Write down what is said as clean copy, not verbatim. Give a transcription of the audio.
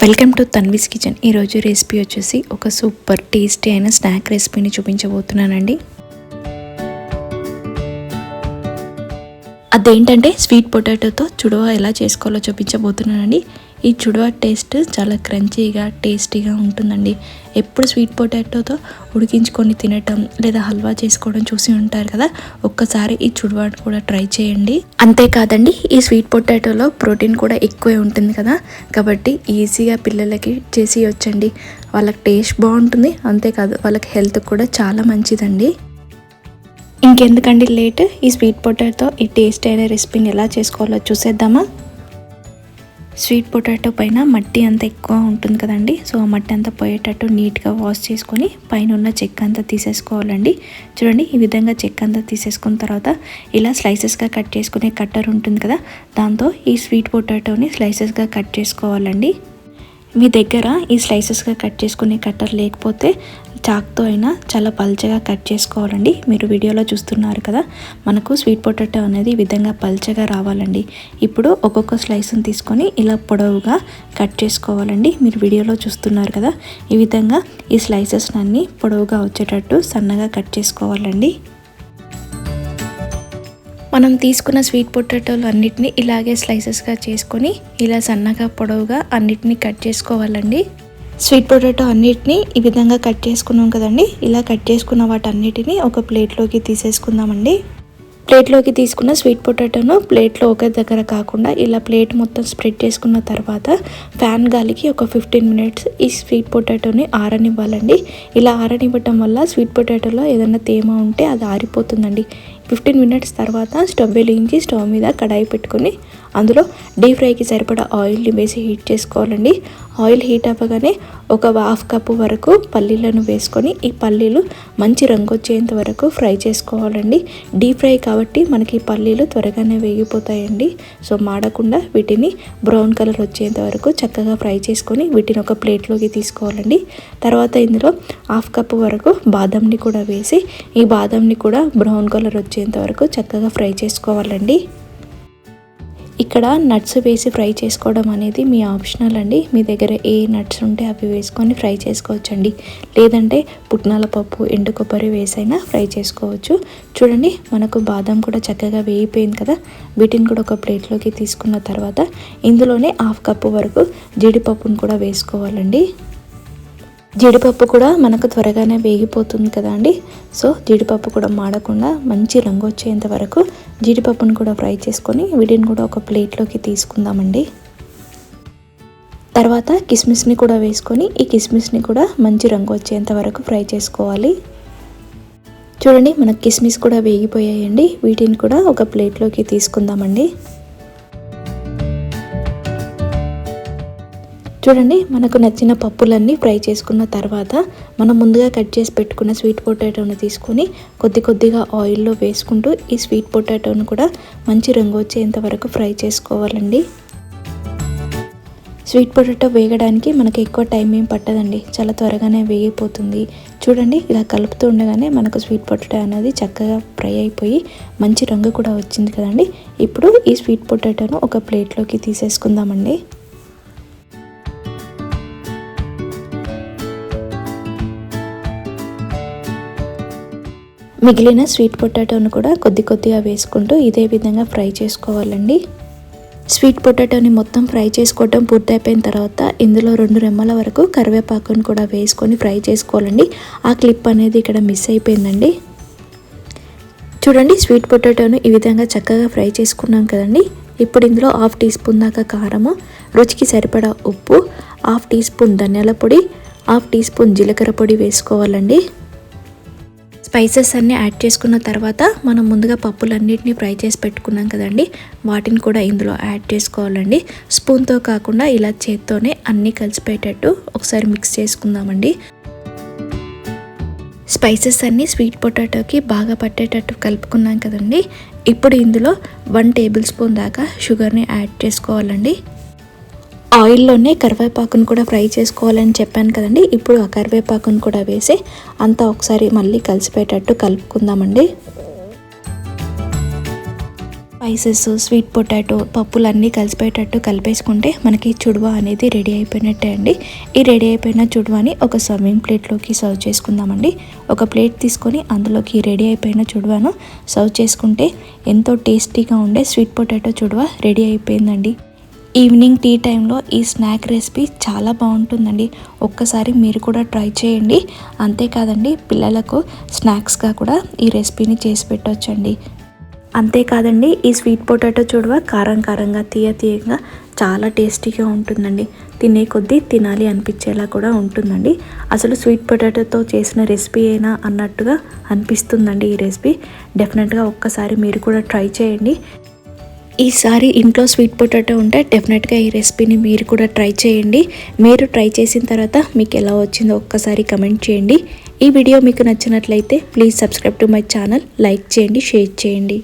Welcome to Tanvi's kitchen. ఈరోజు recipe వచ్చేసి ఒక సూపర్ టేస్టీ అయిన స్నాక్ రెసిపీని చూపించబోతున్నానండి. అదేంటంటే స్వీట్ పొటాటోతో చుడవా ఎలా చేసుకోవాలో చూపించబోతున్నానండి. ఈ చుడవా టేస్ట్ చాలా క్రంచీగా టేస్టీగా ఉంటుందండి. ఎప్పుడు స్వీట్ పొటాటోతో ఉడికించుకొని తినటం లేదా హల్వా చేసుకోవడం చూసి ఉంటారు కదా, ఒక్కసారి ఈ చుడవా కూడా ట్రై చేయండి. అంతేకాదండి, ఈ స్వీట్ పొటాటోలో ప్రోటీన్ కూడా ఎక్కువే ఉంటుంది కదా, కాబట్టి ఈజీగా పిల్లలకి చేసి వచ్చండి. వాళ్ళకి టేస్ట్ బాగుంటుంది, అంతేకాదు వాళ్ళకి హెల్త్ కూడా చాలా మంచిదండి. ఇంకెందుకండి లేట్, ఈ స్వీట్ పొటాటో ఈ టేస్ట్ అయిన రెసిపీని ఎలా చేసుకోవాలో చూసేద్దామా. స్వీట్ పొటాటో పైన మట్టి అంతా ఎక్కువ ఉంటుంది కదండి, సో ఆ మట్టి అంతా పోయేటట్టు నీట్గా వాష్ చేసుకొని పైన ఉన్న చెక్క అంతా తీసేసుకోవాలండి. చూడండి, ఈ విధంగా చెక్క అంతా తీసేసుకున్న తర్వాత ఇలా స్లైసెస్గా కట్ చేసుకునే కట్టర్ ఉంటుంది కదా, దాంతో ఈ స్వీట్ పొటాటోని స్లైసెస్గా కట్ చేసుకోవాలండి. మీ దగ్గర ఈ స్లైసెస్గా కట్ చేసుకునే కట్టర్ లేకపోతే చాక్తో అయినా చాలా పల్చగా కట్ చేసుకోవాలండి. మీరు వీడియోలో చూస్తున్నారు కదా, మనకు స్వీట్ పొటాటో అనేది ఈ విధంగా పల్చగా రావాలండి. ఇప్పుడు ఒక్కొక్క స్లైస్ని తీసుకొని ఇలా పొడవుగా కట్ చేసుకోవాలండి. మీరు వీడియోలో చూస్తున్నారు కదా, ఈ విధంగా ఈ స్లైసెస్ అన్నీ పొడవుగా వచ్చేటట్టు సన్నగా కట్ చేసుకోవాలండి. మనం తీసుకున్న స్వీట్ పొటాటోలు అన్నిటినీ ఇలాగే స్లైసెస్గా చేసుకొని ఇలా సన్నగా పొడవుగా అన్నిటినీ కట్ చేసుకోవాలండి. స్వీట్ పొటాటో అన్నిటినీ ఈ విధంగా కట్ చేసుకున్నాం కదండి, ఇలా కట్ చేసుకున్న వాటన్నిటిని ఒక ప్లేట్లోకి తీసేసుకుందామండి. ప్లేట్లోకి తీసుకున్న స్వీట్ పొటాటోను ప్లేట్లో ఒక దగ్గర కాకుండా ఇలా ప్లేట్ మొత్తం స్ప్రెడ్ చేసుకున్న తర్వాత ఫ్యాన్ గాలికి ఒక 15 మినిట్స్ ఈ స్వీట్ పొటాటోని ఆరనివ్వాలండి. ఇలా ఆరనివ్వటం వల్ల స్వీట్ పొటాటోలో ఏదైనా తేమ ఉంటే అది ఆరిపోతుందండి. 15 మినిట్స్ తర్వాత స్టవ్ వెలిగించి స్టవ్ మీద కడాయి పెట్టుకొని అందులో డీప్ ఫ్రైకి సరిపడా ఆయిల్ని వేసి హీట్ చేసుకోవాలండి. ఆయిల్ హీట్ అవ్వగానే ఒక 1/2 కప్పు వరకు పల్లీలను వేసుకొని ఈ పల్లీలు మంచి రంగు వచ్చేంత వరకు ఫ్రై చేసుకోవాలండి. డీప్ ఫ్రై కాబట్టి మనకి పల్లీలు త్వరగానే వేగిపోతాయండి. సో మాడకుండా వీటిని బ్రౌన్ కలర్ వచ్చేంత వరకు చక్కగా ఫ్రై చేసుకొని వీటిని ఒక ప్లేట్లోకి తీసుకోవాలండి. తర్వాత ఇందులో 1/2 కప్పు వరకు బాదంని కూడా వేసి ఈ బాదంని కూడా బ్రౌన్ కలర్ వచ్చేంత వరకు చక్కగా ఫ్రై చేసుకోవాలండి. ఇక్కడ నట్స్ వేసి ఫ్రై చేసుకోవడం అనేది మీ ఆప్షనల్ అండి. మీ దగ్గర ఏ నట్స్ ఉంటే అవి వేసుకొని ఫ్రై చేసుకోవచ్చండి, లేదంటే పుట్నాల పప్పు ఎండు కొబ్బరి వేసైనా ఫ్రై చేసుకోవచ్చు. చూడండి, మనకు బాదం కూడా చక్కగా వేగిపోయింది కదా, వీటిని కూడా ఒక ప్లేట్లోకి తీసుకున్న తర్వాత ఇందులోనే 1/2 కప్పు వరకు జీడిపప్పును కూడా వేసుకోవాలండి. జీడిపప్పు కూడా మనకు త్వరగానే వేగిపోతుంది కదా అండి, సో జీడిపప్పు కూడా మాడకుండా మంచి రంగు వచ్చేంత వరకు జీడిపప్పును కూడా ఫ్రై చేసుకొని వీటిని కూడా ఒక ప్లేట్లోకి తీసుకుందామండి. తర్వాత కిస్మిస్ని కూడా వేసుకొని ఈ కిస్మిస్ని కూడా మంచి రంగు వచ్చేంత వరకు ఫ్రై చేసుకోవాలి. చూడండి, మనకు కిస్మిస్ కూడా వేగిపోయాయండి, వీటిని కూడా ఒక ప్లేట్లోకి తీసుకుందామండి. చూడండి, మనకు నచ్చిన పప్పులన్నీ ఫ్రై చేసుకున్న తర్వాత మనం ముందుగా కట్ చేసి పెట్టుకున్న స్వీట్ పొటాటోని తీసుకొని కొద్దిగా ఆయిల్లో వేసుకుంటూ ఈ స్వీట్ పొటాటోను కూడా మంచి రంగు వచ్చేంత వరకు ఫ్రై చేసుకోవాలండి. స్వీట్ పొటాటో వేగడానికి మనకి ఎక్కువ టైం ఏం పట్టదండి, చాలా త్వరగానే వేగిపోతుంది. చూడండి, ఇలా కలుపుతూ ఉండగానే మనకు స్వీట్ పొటాటో అనేది చక్కగా ఫ్రై అయిపోయి మంచి రంగు కూడా వచ్చింది కదండి. ఇప్పుడు ఈ స్వీట్ పొటాటోను ఒక ప్లేట్లోకి తీసేసుకుందామండి. మిగిలిన స్వీట్ పొటాటోను కూడా కొద్దిగా వేసుకుంటూ ఇదే విధంగా ఫ్రై చేసుకోవాలండి. స్వీట్ పొటాటోని మొత్తం ఫ్రై చేసుకోవడం పూర్తయిపోయిన తర్వాత ఇందులో 2 రెమ్మల వరకు కరివేపాకును కూడా వేసుకొని ఫ్రై చేసుకోవాలండి. ఆ క్లిప్ అనేది ఇక్కడ మిస్ అయిపోయిందండి. చూడండి, స్వీట్ పొటాటోను ఈ విధంగా చక్కగా ఫ్రై చేసుకున్నాం కదండి. ఇప్పుడు ఇందులో 1/2 టీ స్పూన్ దాకా కారము, రుచికి సరిపడా ఉప్పు, 1/2 టీ స్పూన్ ధనియాల పొడి, 1/2 టీ స్పూన్ జీలకర్ర పొడి వేసుకోవాలండి. స్పైసెస్ అన్నీ యాడ్ చేసుకున్న తర్వాత మనం ముందుగా పప్పులన్నిటిని ఫ్రై చేసి పెట్టుకున్నాం కదండి, వాటిని కూడా ఇందులో యాడ్ చేసుకోవాలండి. స్పూన్తో కాకుండా ఇలా చేత్తోనే అన్నీ కలిసిపోయేటట్టు ఒకసారి మిక్స్ చేసుకుందామండి. స్పైసెస్ అన్నీ స్వీట్ పొటాటోకి బాగా పట్టేటట్టు కలుపుకున్నాం కదండి. ఇప్పుడు ఇందులో 1 టేబుల్ స్పూన్ దాకా షుగర్ని యాడ్ చేసుకోవాలండి. ఆయిల్లోనే కరివేపాకును కూడా ఫ్రై చేసుకోవాలని చెప్పాను కదండి, ఇప్పుడు ఆ కరివేపాకును కూడా వేసి అంతా ఒకసారి మళ్ళీ కలిసిపోయేటట్టు కలుపుకుందామండి. స్పైసెస్, స్వీట్ పొటాటో, పప్పులు అన్నీ కలిసిపోయేటట్టు కలిపేసుకుంటే మనకి చుడువా అనేది రెడీ అయిపోయినట్టే అండి. ఈ రెడీ అయిపోయిన చుడువాని ఒక సర్వింగ్ ప్లేట్లోకి సర్వ్ చేసుకుందామండి. ఒక ప్లేట్ తీసుకొని అందులోకి రెడీ అయిపోయిన చుడువాను సర్వ్ చేసుకుంటే ఎంతో టేస్టీగా ఉండే స్వీట్ పొటాటో చుడువా రెడీ అయిపోయిందండి. ఈవినింగ్ టీ టైంలో ఈ స్నాక్ రెసిపీ చాలా బాగుంటుందండి. ఒక్కసారి మీరు కూడా ట్రై చేయండి. అంతేకాదండి, పిల్లలకు స్నాక్స్గా కూడా ఈ రెసిపీని చేసి పెట్టవచ్చండి. అంతేకాదండి, ఈ స్వీట్ పొటాటో చుడువా కారం కారంగా, తీయగా చాలా టేస్టీగా ఉంటుందండి. తినే కొద్దీ తినాలి అనిపించేలా కూడా ఉంటుందండి. అసలు స్వీట్ పొటాటోతో చేసిన రెసిపీ అయినా అన్నట్టుగా అనిపిస్తుందండి ఈ రెసిపీ. డెఫినెట్గా ఒక్కసారి మీరు కూడా ట్రై చేయండి. ఈసారి ఇంట్లో స్వీట్ పొటాటో ఉంటే డెఫినెట్గా ఈ రెసిపీని మీరు కూడా ట్రై చేయండి. మీరు ట్రై చేసిన తర్వాత మీకు ఎలా వచ్చిందో ఒక్కసారి కమెంట్ చేయండి. ఈ వీడియో మీకు నచ్చినట్లయితే please subscribe to my channel, like చేయండి, షేర్ చేయండి.